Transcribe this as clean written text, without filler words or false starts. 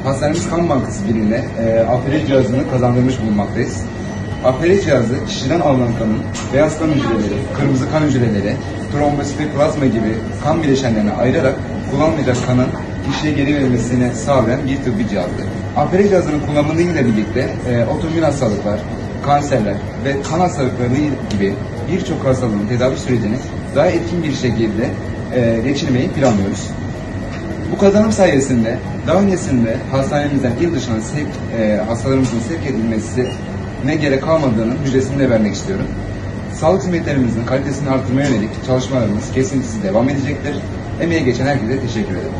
Hastanemiz kan bankası birliğine aferez cihazını kazandırmış bulunmaktayız. Aferez cihazı kişiden alınan kanın beyaz kan hücreleri, kırmızı kan hücreleri, trombosit ve plazma gibi kan bileşenlerine ayırarak kullanılmayacak kanın kişiye geri verilmesini sağlayan bir tıbbi cihazdır. Aferez cihazının kullanımıyla birlikte otoimmün hastalıklar, kanserler ve kan hastalıkları gibi birçok hastalığın tedavi sürecini daha etkin bir şekilde geçirmeyi planlıyoruz. Bu kazanım sayesinde daha öncesinde hastanemizden il dışına hastalarımızın sevk edilmesine gerek kalmadığının müjdesini de vermek istiyorum. Sağlık hizmetlerimizin kalitesini artırmaya yönelik çalışmalarımız kesintisiz devam edecektir. Emeğe geçen herkese teşekkür ederim.